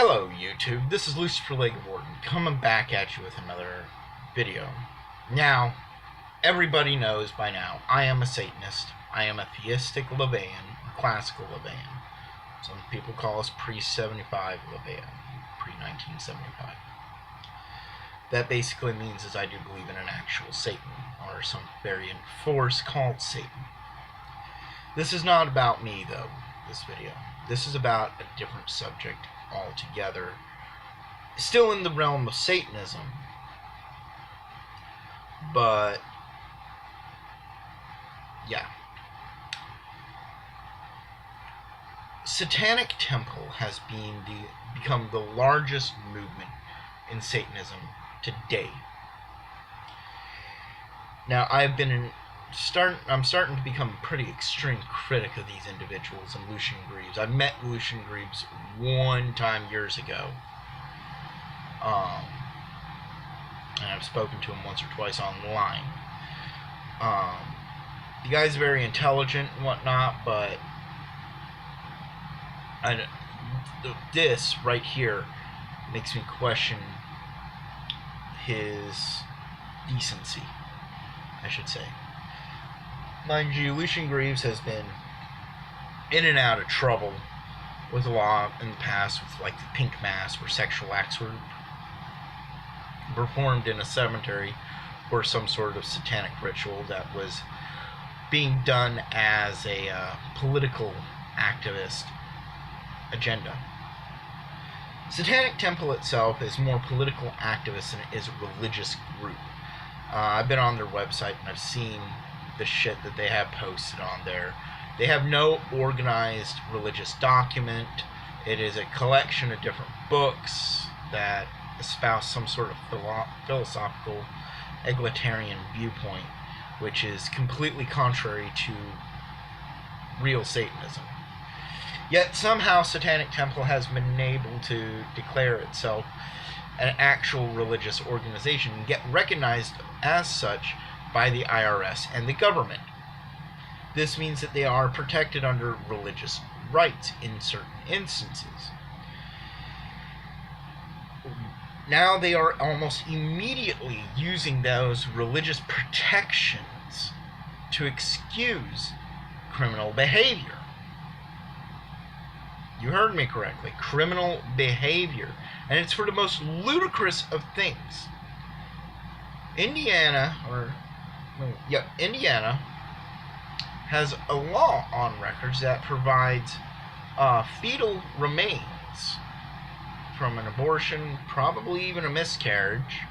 Hello YouTube, this is Lucifer Lake of Orton, coming back at you with another video. Now, everybody knows by now, I am a Satanist. I am a theistic Levian, a classical Levian. Some people call us pre-75 Levian, pre-1975. That basically means is I do believe in an actual Satan, or some variant force called Satan. This is not about me though, this video. This is about a different subject altogether, still in the realm of Satanism, but yeah. Satanic Temple has become the largest movement in Satanism today. Now, I'm starting to become a pretty extreme critic of these individuals and Lucian Greaves. I met Lucian Greaves one time years ago. And I've spoken to him once or twice online. The guy's very intelligent and whatnot, but this right here makes me question his decency, I should say. Mind you, Lucian Greaves has been in and out of trouble with the law in the past, with like the pink mass, where sexual acts were performed in a cemetery, or some sort of satanic ritual that was being done as a political activist agenda. Satanic Temple itself is more political activist than it is a religious group. I've been on their website and I've seen the shit that they have posted on there. They have no organized religious document. It is a collection of different books that espouse some sort of philosophical egalitarian viewpoint, which is completely contrary to real Satanism. Yet somehow Satanic Temple has been able to declare itself an actual religious organization and get recognized as such by the IRS and the government. This means that they are protected under religious rights in certain instances. Now they are almost immediately using those religious protections to excuse criminal behavior. You heard me correctly. Criminal behavior. And it's for the most ludicrous of things. Indiana has a law on records that provides fetal remains from an abortion, probably even a miscarriage,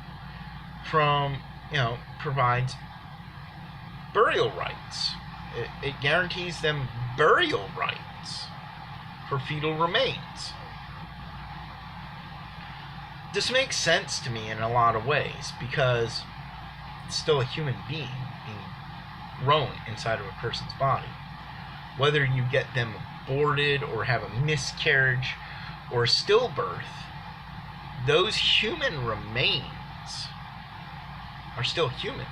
provides burial rights. It guarantees them burial rights for fetal remains. This makes sense to me in a lot of ways, because it's still a human being grown inside of a person's body. Whether you get them aborted or have a miscarriage or stillbirth, those human remains are still human.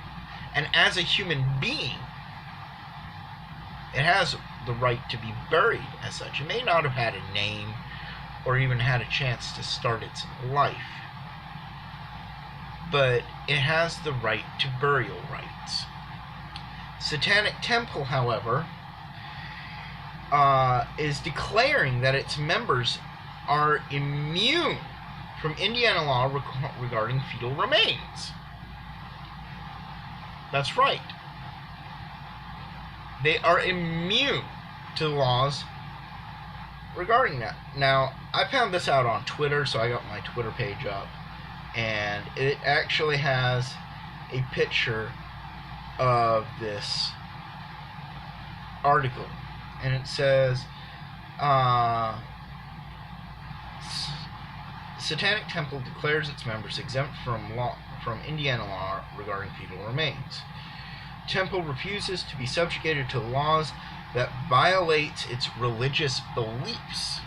And as a human being, it has the right to be buried as such. It may not have had a name or even had a chance to start its life, but it has the right to burial rights. Satanic Temple, however, is declaring that its members are immune from Indiana law regarding fetal remains. That's right. They are immune to laws regarding that. Now, I found this out on Twitter, so I got my Twitter page up, and it actually has a picture of this article, and it says Satanic Temple declares its members exempt from Indiana law regarding fetal remains. Temple refuses to be subjugated to laws that violates its religious beliefs.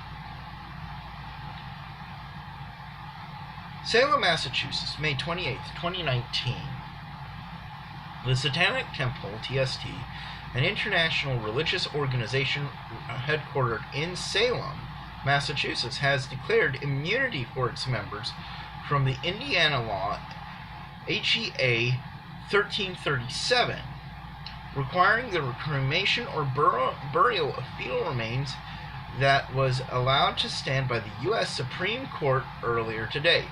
Salem, Massachusetts, May 28, 2019. The Satanic Temple, TST, an international religious organization headquartered in Salem, Massachusetts has declared immunity for its members from the Indiana law HEA 1337, requiring the cremation or burial of fetal remains that was allowed to stand by the U.S. Supreme Court earlier today.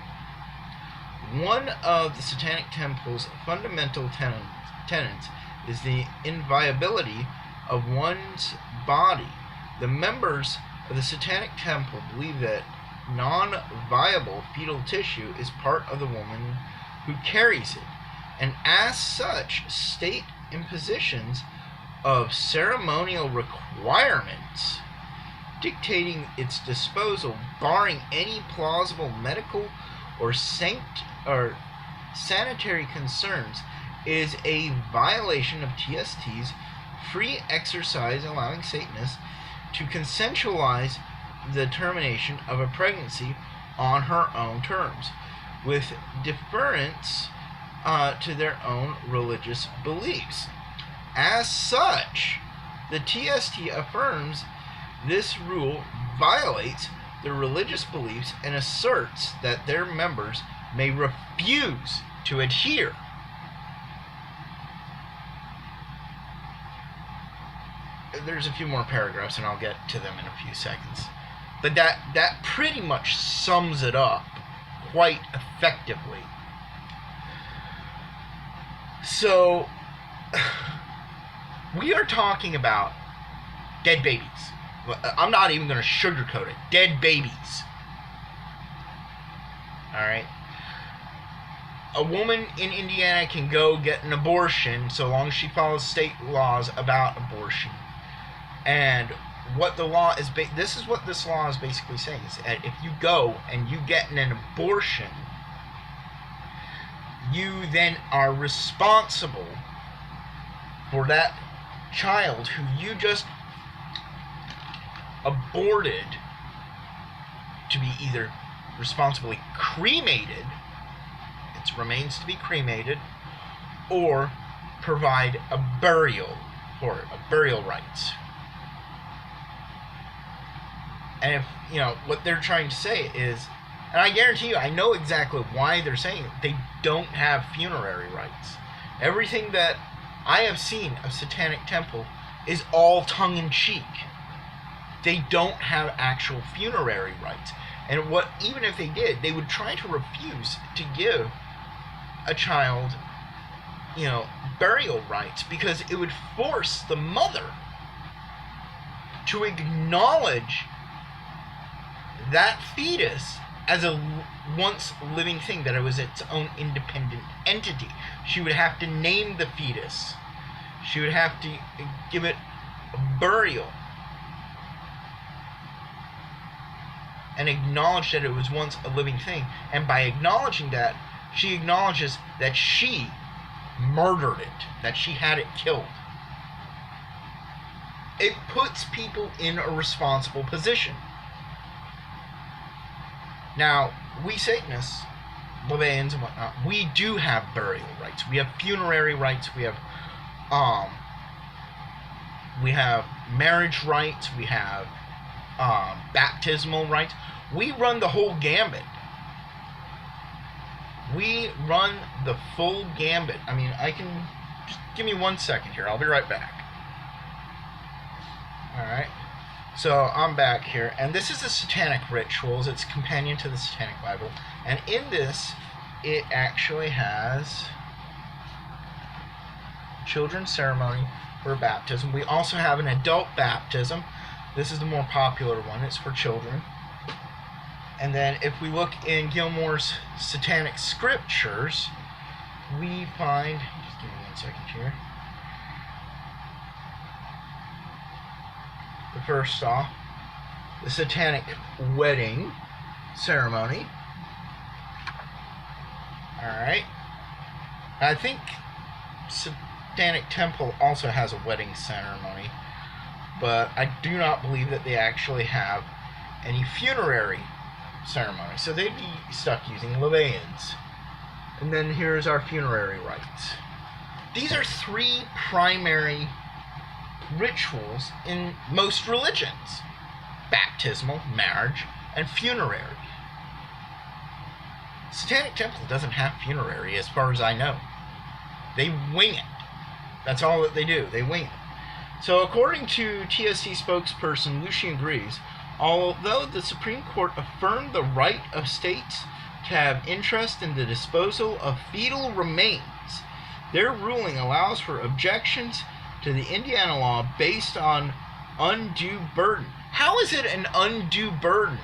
One of the Satanic Temple's fundamental tenets is the inviolability of one's body. The members of the Satanic Temple believe that non-viable fetal tissue is part of the woman who carries it, and as such, state impositions of ceremonial requirements dictating its disposal, barring any plausible medical or sanitary concerns, is a violation of TST's free exercise, allowing Satanists to consensualize the termination of a pregnancy on her own terms, with deference to their own religious beliefs. As such, the TST affirms this rule violates their religious beliefs and asserts that their members may refuse to adhere. There's a few more paragraphs and I'll get to them in a few seconds. But that pretty much sums it up quite effectively. So, we are talking about dead babies. I'm not even going to sugarcoat it. Dead babies. Alright? A woman in Indiana can go get an abortion so long as she follows state laws about abortion. And what the law is, this is what this law is basically saying, is that if you go and you get an abortion, you then are responsible for that child who you just aborted to be either responsibly cremated, its remains to be cremated, or provide a burial for it, a burial rites. And if, you know, what they're trying to say is, and I guarantee you, I know exactly why they're saying it, they don't have funerary rites. Everything that I have seen of Satanic Temple is all tongue-in-cheek. They don't have actual funerary rites. And what, even if they did, they would try to refuse to give a child, you know, burial rites, because it would force the mother to acknowledge that fetus as a once living thing, that it was its own independent entity. She would have to name the fetus. She would have to give it a burial and acknowledge that it was once a living thing. And by acknowledging that, she acknowledges that she murdered it, that she had it killed. It puts people in a responsible position. Now, we Satanists, Levians and whatnot, we do have burial rites. We have funerary rites. We have marriage rites. We have baptismal rites. We run the whole gambit. We run the full gambit. I mean, I can... Just give me 1 second here. I'll be right back. Alright. So, I'm back here. And this is the Satanic Rituals. It's companion to the Satanic Bible. And in this, it actually has children's ceremony for baptism. We also have an adult baptism. This is the more popular one. It's for children. And then if we look in Gilmore's Satanic Scriptures, we find... Just give me 1 second here. The first off, the Satanic Wedding Ceremony. Alright. I think Satanic Temple also has a wedding ceremony, but I do not believe that they actually have any funerary ceremony. So they'd be stuck using Levians. And then here's our funerary rites. These are 3 primary rituals in most religions. baptismal, marriage, and funerary. Satanic Temple doesn't have funerary as far as I know. They wing it. That's all that they do. They wing it. So according to TSC spokesperson Lucien Gries, although the Supreme Court affirmed the right of states to have interest in the disposal of fetal remains, their ruling allows for objections to the Indiana law based on undue burden. How is it an undue burden?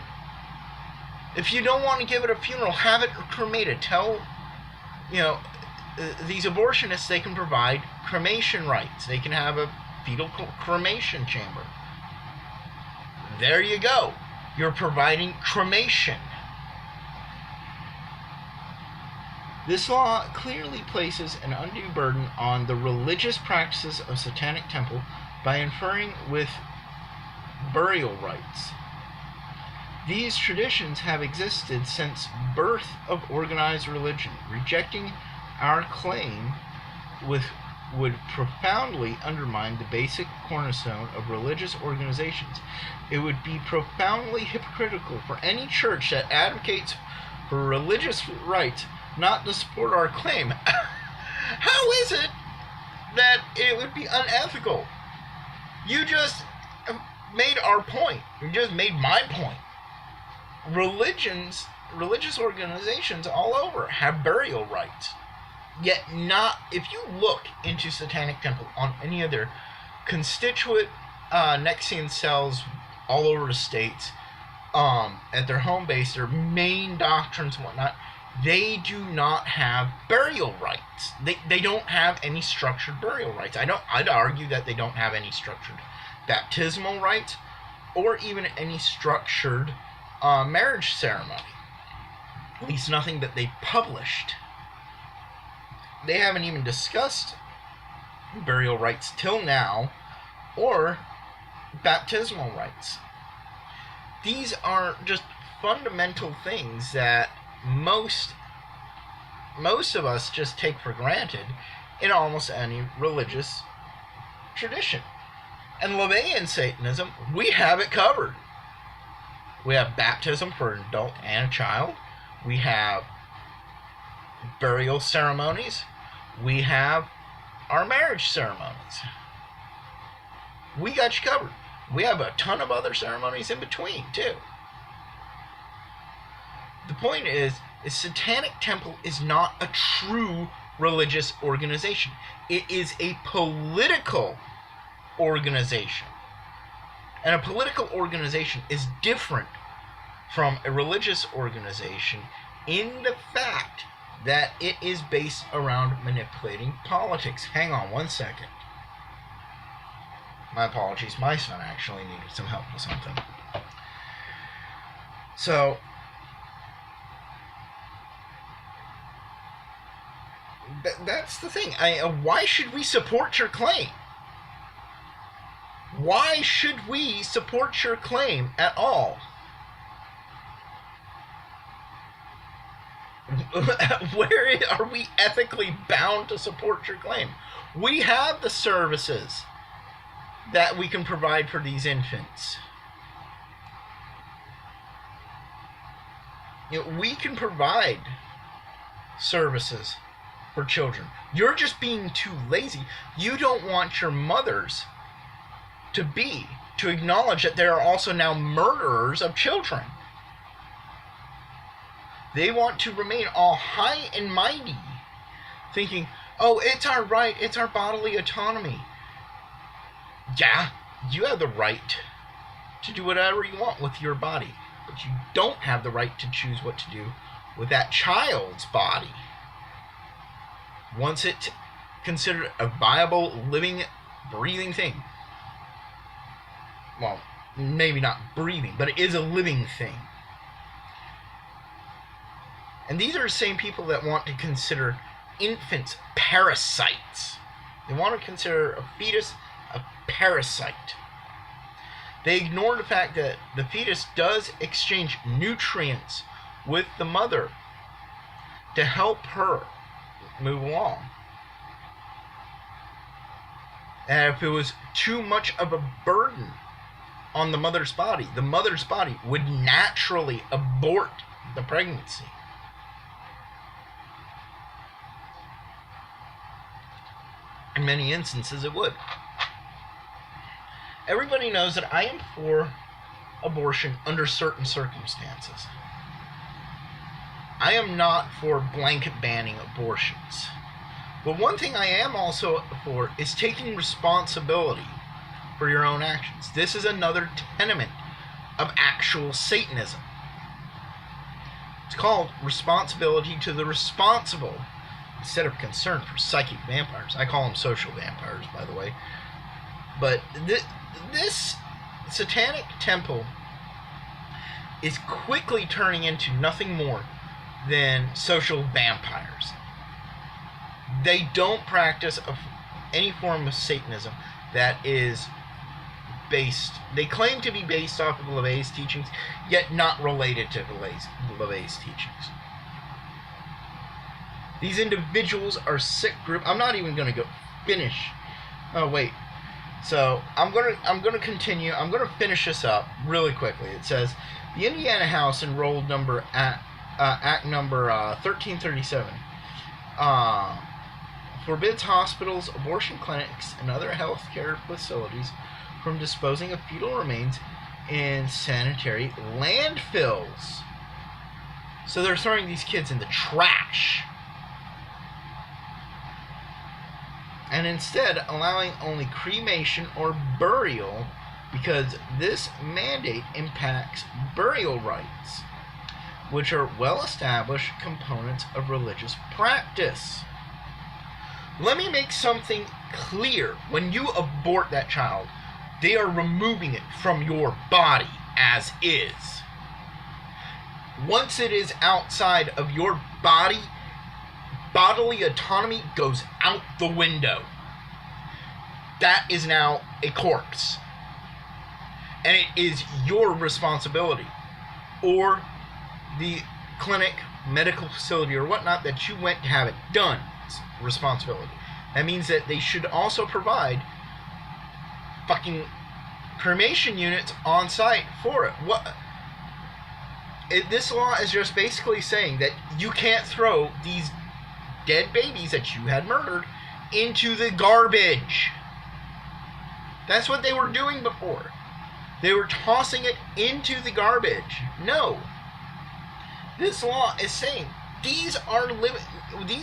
If you don't want to give it a funeral, have it cremated. Tell, these abortionists they can provide cremation rights. They can have a fetal cremation chamber. There you go. You're providing cremation. This law clearly places an undue burden on the religious practices of Satanic Temple by inferring with burial rites. These traditions have existed since birth of organized religion. Rejecting our claim would profoundly undermine the basic cornerstone of religious organizations. It would be profoundly hypocritical for any church that advocates for religious rights not to support our claim. How is it that it would be unethical? You just made our point. You just made my point. Religious organizations all over have burial rights. Yet not, if you look into Satanic Temple on any of their constituent Nexian cells all over the states, at their home base, their main doctrines and whatnot, they do not have burial rights. They don't have any structured burial rights. I'd argue that they don't have any structured baptismal rights or even any structured marriage ceremony. At least nothing that they published. They haven't even discussed burial rights till now, or baptismal rights. These are just fundamental things that most of us just take for granted in almost any religious tradition. And LaVeyan Satanism, we have it covered. We have baptism for an adult and a child. We have burial ceremonies. We have our marriage ceremonies. We got you covered. We have a ton of other ceremonies in between, too. The point is Satanic Temple is not a true religious organization. It is a political organization. And a political organization is different from a religious organization in the fact that it is based around manipulating politics. Hang on one second. My apologies. My son actually needed some help with something. So, that's the thing. Why should we support your claim? Why should we support your claim at all? Where are we ethically bound to support your claim? We have the services that we can provide for these infants. We can provide services for children. You're just being too lazy. You don't want your mothers to acknowledge that there are also now murderers of children. They want to remain all high and mighty, thinking, oh, it's our right, it's our bodily autonomy. Yeah, you have the right to do whatever you want with your body, but you don't have the right to choose what to do with that child's body. Once it's considered a viable, living, breathing thing. Well, maybe not breathing, but it is a living thing. And these are the same people that want to consider infants parasites. They want to consider a fetus a parasite. They ignore the fact that the fetus does exchange nutrients with the mother to help her move along. And if it was too much of a burden on the mother's body. The mother's body would naturally abort the pregnancy. In many instances, it would. Everybody knows that I am for abortion under certain circumstances. I am not for blanket banning abortions. But one thing I am also for is taking responsibility for your own actions. This is another tenement of actual Satanism. It's called responsibility to the responsible instead of concern for psychic vampires. I call them social vampires, by the way. But this Satanic Temple is quickly turning into nothing more than social vampires. They don't practice any form of Satanism that is based, they claim to be based off of LaVey's teachings, yet not related to LaVey's teachings. These individuals are sick group. I'm not even going to go finish. Oh wait. So I'm gonna continue. I'm gonna finish this up really quickly. It says the Indiana House enrolled Act number 1337 forbids hospitals, abortion clinics, and other healthcare facilities from disposing of fetal remains in sanitary landfills. So they're throwing these kids in the trash. And instead allowing only cremation or burial, because this mandate impacts burial rites, which are well-established components of religious practice. Let me make something clear. When you abort that child, they are removing it from your body as is. Once it is outside of your body, bodily autonomy goes out the window. That is now a corpse. And it is your responsibility, or the clinic, medical facility, or whatnot that you went to have it done, responsibility. That means that they should also provide fucking cremation units on site for it. This law is just basically saying that you can't throw these dead babies that you had murdered into the garbage. That's what they were doing before. They were tossing it into the garbage. No. This law is saying these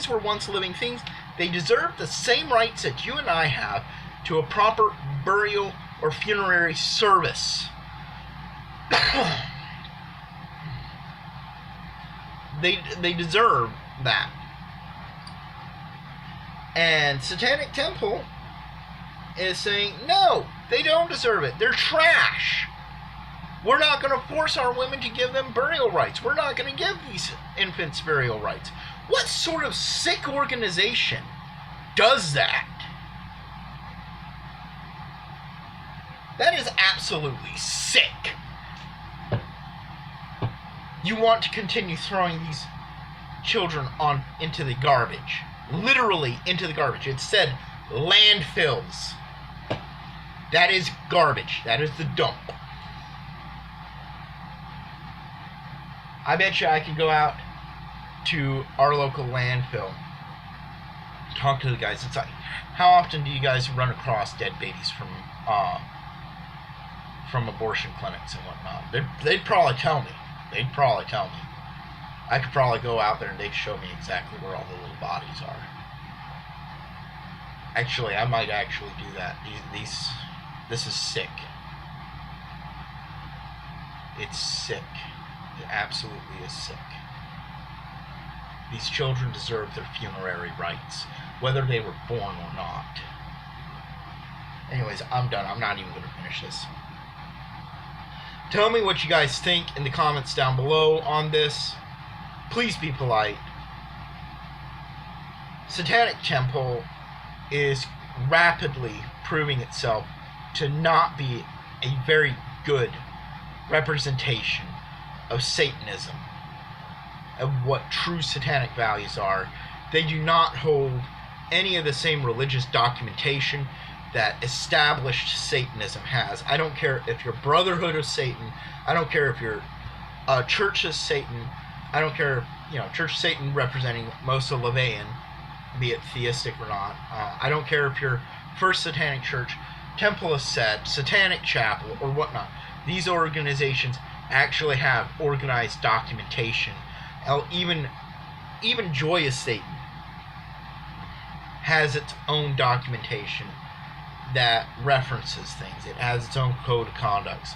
were once living things. They deserve the same rights that you and I have to a proper burial or funerary service. They deserve that. And Satanic Temple is saying, no, they don't deserve it. They're trash. We're not going to force our women to give them burial rights. We're not going to give these infants burial rights. What sort of sick organization does that? That is absolutely sick. You want to continue throwing these children into the garbage. Literally into the garbage. It said landfills. That is garbage. That is the dump. I bet you I could go out to our local landfill, talk to the guys. It's like, how often do you guys run across dead babies from abortion clinics and whatnot? They'd probably tell me. I could probably go out there and they'd show me exactly where all the little bodies are. Actually, I might actually do that. This is sick. It's sick. It absolutely is sick. These children deserve their funerary rights, whether they were born or not. Anyways, I'm done. I'm not even going to finish this. Tell me what you guys think in the comments down below on this. Please be polite. Satanic Temple is rapidly proving itself to not be a very good representation of Satanism, of what true satanic values are. They do not hold any of the same religious documentation. that established Satanism has. I don't care if you're Brotherhood of Satan. I don't care if you're Church of Satan. I don't care, Church of Satan representing most of Levian, be it theistic or not. I don't care if you're First Satanic Church, Temple of Set, Satanic Chapel, or whatnot. These organizations actually have organized documentation. Even Joy of Satan has its own documentation that references things. It has its own code of conducts.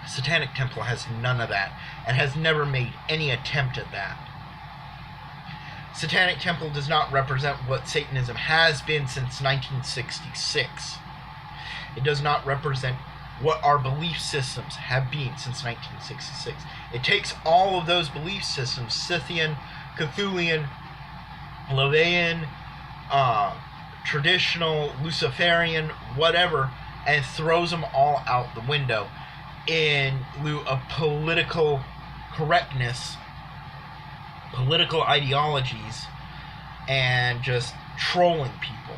Satanic Temple has none of that and has never made any attempt at that. Satanic Temple does not represent what Satanism has been since 1966. It does not represent what our belief systems have been since 1966. It takes all of those belief systems, Scythian, Cthulhian, Levian, traditional, Luciferian, whatever, and throws them all out the window in lieu of political correctness, political ideologies, and just trolling people.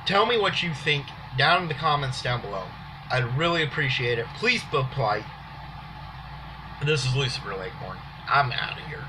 Tell me what you think down in the comments down below. I'd really appreciate it. Please be polite. This is Lucifer Lakeborn. I'm out of here.